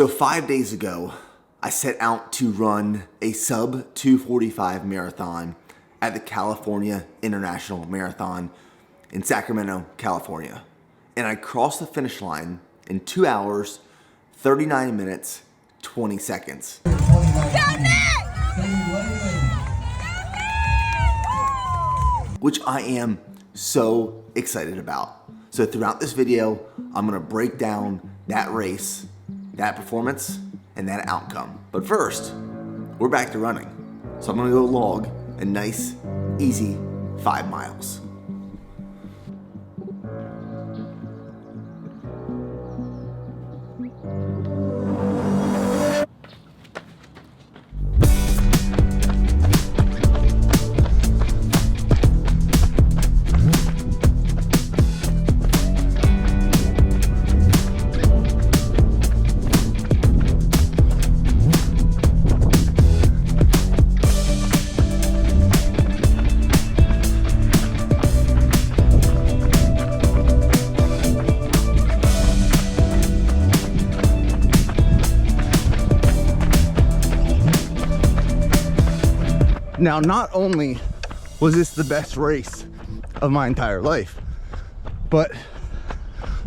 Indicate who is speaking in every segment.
Speaker 1: So 5 days ago, I set out to run a sub 2:45 marathon at the California International Marathon in Sacramento, California. And I crossed the finish line in 2 hours, 39 minutes, 20 seconds. Which I am so excited about. So throughout this video, I'm gonna break down that race, that performance, and that outcome. But first, we're back to running. So I'm gonna go log a nice, easy 5 miles. Now, not only was this the best race of my entire life, but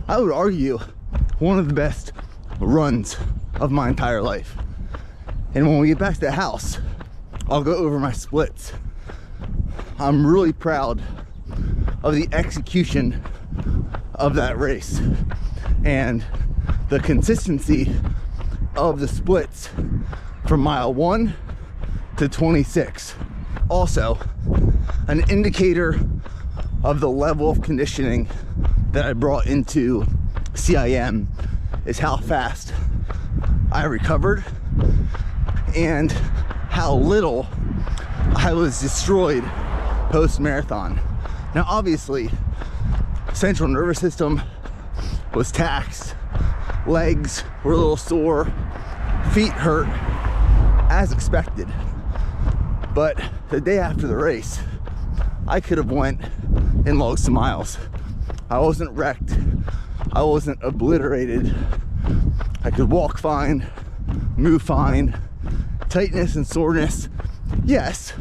Speaker 1: I would argue one of the best runs of my entire life. And when we get back to the house, I'll go over my splits. I'm really proud of the execution of that race and the consistency of the splits from mile 1 to 26. Also, an indicator of the level of conditioning that I brought into CIM is how fast I recovered and how little I was destroyed post-marathon. Now, obviously, central nervous system was taxed, legs were a little sore, feet hurt, as expected. But the day after the race, I could have went and logged some miles. I wasn't wrecked. I wasn't obliterated. I could walk fine, move fine. Tightness and soreness, yes.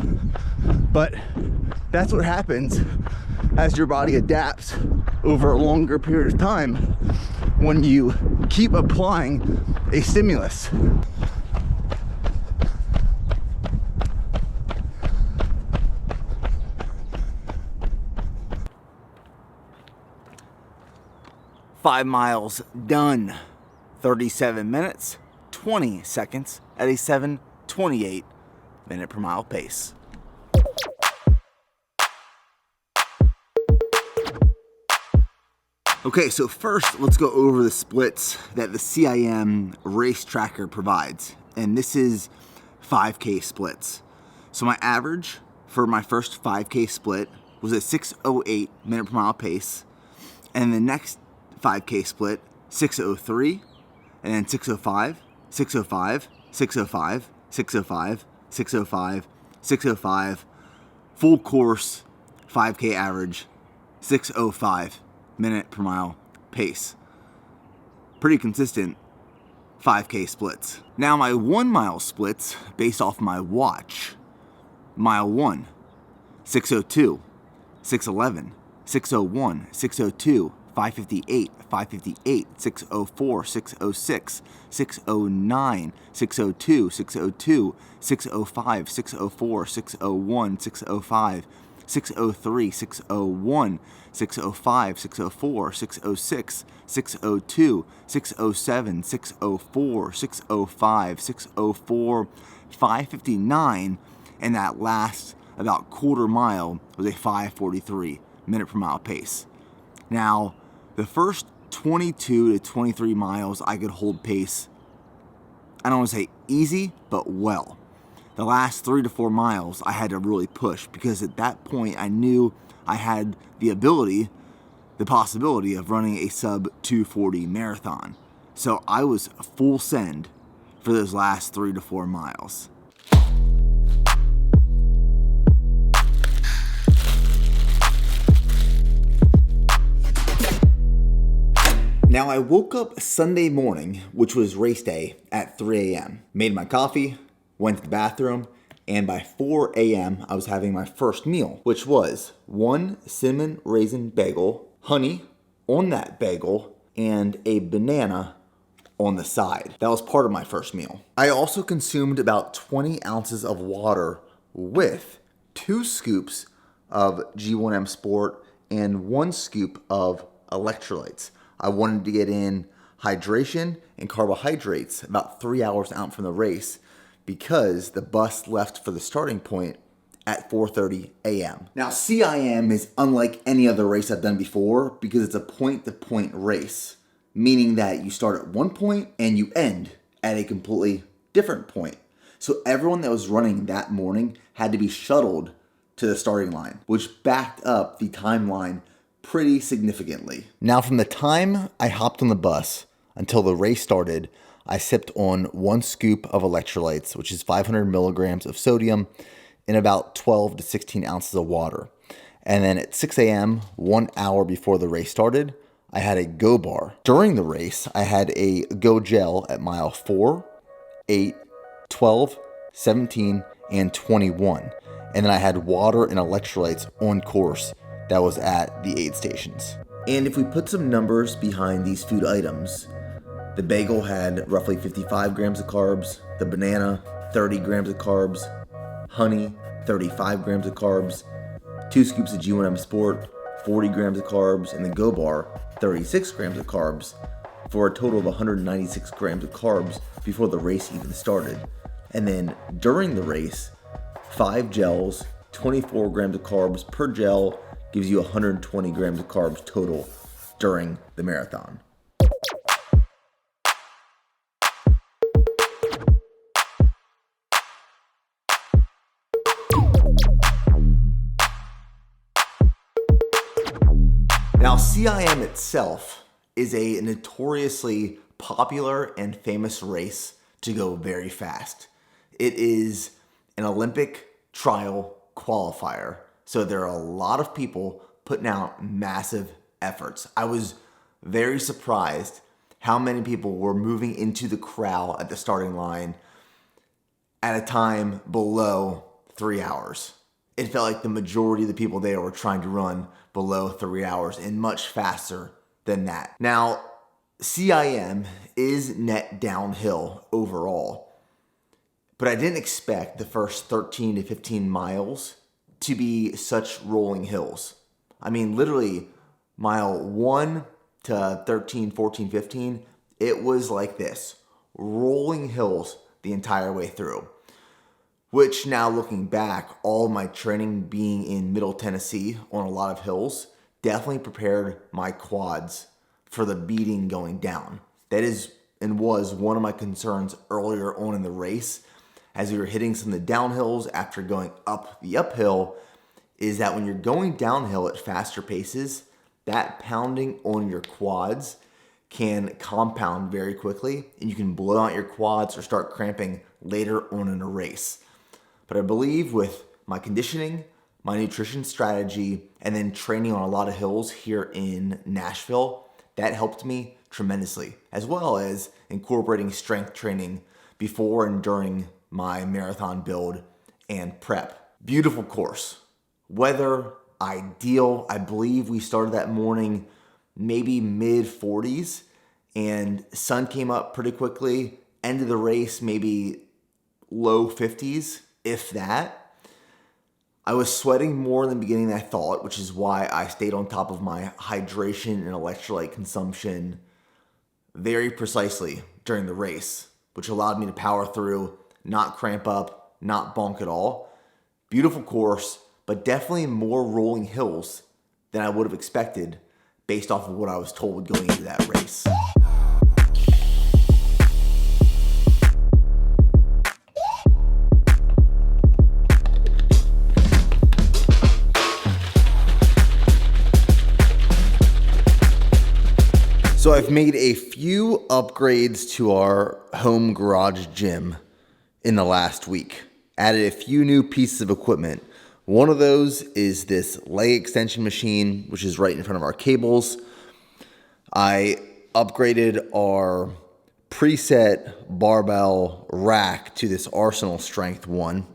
Speaker 1: But that's what happens as your body adapts over a longer period of time when you keep applying a stimulus. Five miles done, 37 minutes, 20 seconds at a 7:28 minute per mile pace. Okay, so first let's go over the splits that the CIM race tracker provides. And this is 5K splits. So my average for my first 5K split was a 6:08 minute per mile pace. And the next 5K split, 6:03, and then 6:05, 6:05, 6:05, 6:05, 6:05, 6:05, full course 5K average, 6:05 minute per mile pace. Pretty consistent 5K splits. Now my 1 mile splits based off my watch. Mile 1, 6:02, 6:11, 6:01, 6:02, 5:58, 5:58, 6:04, 6:06, 6:09, 6:02, 6:02, 6:05, 6:04, 6:01, 6:05, 6:03, 6:01, 6:05, 6:04, 6:06, 6:02, 6:07, 6:04, 6:05, 6:04, 5:59, and that last about quarter mile was a 5:43 minute per mile pace. Now, the first 22 to 23 miles I could hold pace, I don't want to say easy, but well. The last 3 to 4 miles I had to really push because at that point I knew I had the possibility of running a sub 240 marathon. So I was full send for those last 3 to 4 miles. Now I woke up Sunday morning, which was race day, at 3 a.m. Made my coffee, went to the bathroom, and by 4 a.m. I was having my first meal, which was one cinnamon raisin bagel, honey on that bagel, and a banana on the side. That was part of my first meal. I also consumed about 20 ounces of water with 2 scoops of G1M Sport and 1 scoop of electrolytes. I wanted to get in hydration and carbohydrates about 3 hours out from the race because the bus left for the starting point at 4:30 a.m. Now, CIM is unlike any other race I've done before because it's a point-to-point race, meaning that you start at one point and you end at a completely different point. So everyone that was running that morning had to be shuttled to the starting line, which backed up the timeline pretty significantly. Now, from the time I hopped on the bus until the race started, I sipped on 1 scoop of electrolytes, which is 500 milligrams of sodium, in about 12 to 16 ounces of water. And then at 6 a.m., 1 hour before the race started, I had a Go bar. During the race, I had a Go gel at mile 4, 8, 12, 17, and 21. And then I had water and electrolytes on course that was at the aid stations. And if we put some numbers behind these food items, the bagel had roughly 55 grams of carbs, the banana, 30 grams of carbs, honey, 35 grams of carbs, 2 scoops of G1M Sport, 40 grams of carbs, and the Go bar, 36 grams of carbs, for a total of 196 grams of carbs before the race even started. And then during the race, 5 gels, 24 grams of carbs per gel gives you 120 grams of carbs total during the marathon. Now, CIM itself is a notoriously popular and famous race to go very fast. It is an Olympic trial qualifier, so there are a lot of people putting out massive efforts. I was very surprised how many people were moving into the crowd at the starting line at a time below 3 hours. It felt like the majority of the people there were trying to run below 3 hours and much faster than that. Now, CIM is net downhill overall, but I didn't expect the first 13 to 15 miles to be such rolling hills. I mean, literally mile 1 to 13, 14, 15, it was like this, rolling hills the entire way through. Which now looking back, all my training being in Middle Tennessee on a lot of hills definitely prepared my quads for the beating going down. That is and was one of my concerns earlier on in the race as we were hitting some of the downhills after going up the uphill, is that when you're going downhill at faster paces, that pounding on your quads can compound very quickly and you can blow out your quads or start cramping later on in a race. But I believe with my conditioning, my nutrition strategy, and then training on a lot of hills here in Nashville, that helped me tremendously, as well as incorporating strength training before and during my marathon build and prep. Beautiful course. Weather, ideal. I believe we started that morning maybe mid 40s and sun came up pretty quickly. End of the race, maybe low 50s. If that. I was sweating more in the beginning than I thought, which is why I stayed on top of my hydration and electrolyte consumption very precisely during the race, which allowed me to power through, not cramp up, not bonk at all. Beautiful course, but definitely more rolling hills than I would have expected based off of what I was told going into that race. So I've made a few upgrades to our home garage gym in the last week. Added a few new pieces of equipment. One of those is this leg extension machine, which is right in front of our cables. I upgraded our preset barbell rack to this Arsenal Strength one.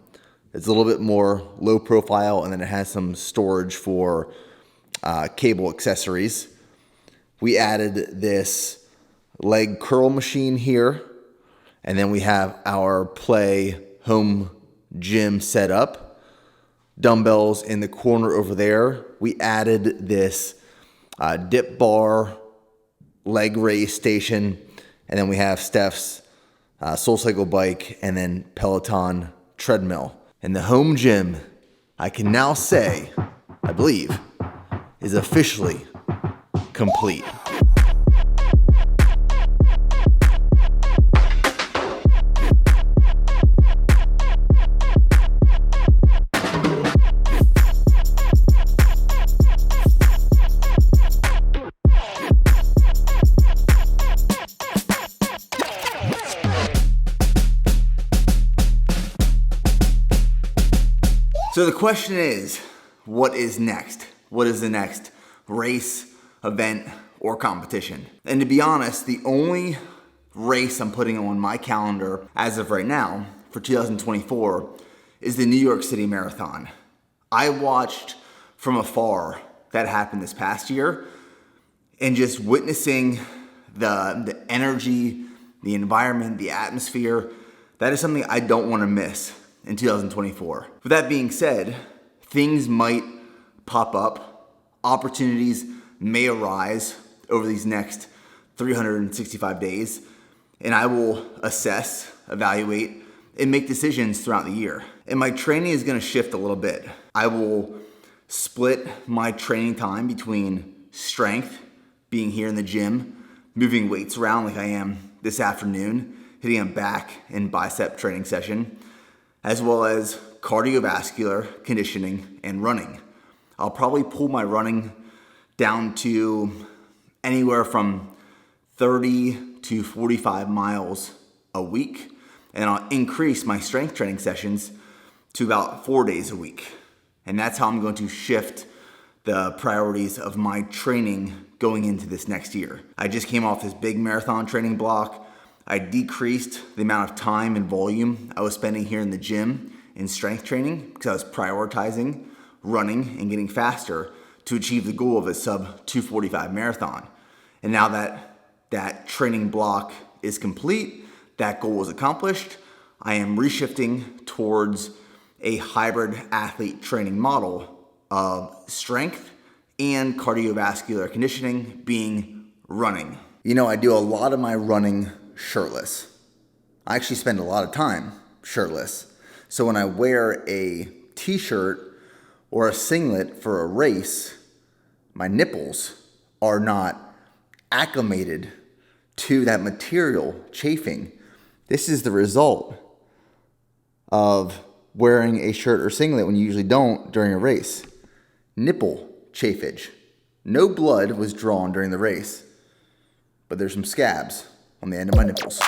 Speaker 1: It's a little bit more low profile, and then it has some storage for cable accessories. We added this leg curl machine here, and then we have our Play home gym set up. Dumbbells in the corner over there. We added this dip bar leg raise station, and then we have Steph's SoulCycle bike, and then Peloton treadmill. And the home gym, I can now say, I believe, is officially complete. So the question is, what is next? What is the next race, event, or competition? And to be honest, the only race I'm putting on my calendar as of right now for 2024 is the New York City Marathon. I watched from afar that happen this past year, and just witnessing the energy, the environment, the atmosphere, that is something I don't want to miss in 2024. With that being said, things might pop up, opportunities may arise over these next 365 days, and I will assess, evaluate, and make decisions throughout the year. And my training is going to shift a little bit. I will split my training time between strength, being here in the gym, moving weights around like I am this afternoon, hitting a back and bicep training session, as well as cardiovascular conditioning and running. I'll probably pull my running down to anywhere from 30 to 45 miles a week, and I'll increase my strength training sessions to about 4 days a week. And that's how I'm going to shift the priorities of my training going into this next year. I just came off this big marathon training block. I decreased the amount of time and volume I was spending here in the gym in strength training because I was prioritizing running and getting faster to achieve the goal of a sub 245 marathon. And now that that training block is complete, that goal is accomplished, I am reshifting towards a hybrid athlete training model of strength and cardiovascular conditioning being running. You know, I do a lot of my running shirtless. I actually spend a lot of time shirtless. So when I wear a t-shirt or a singlet for a race, my nipples are not acclimated to that material chafing. This is the result of wearing a shirt or singlet when you usually don't during a race. Nipple chafage. No blood was drawn during the race, but there's some scabs on the end of my nipples.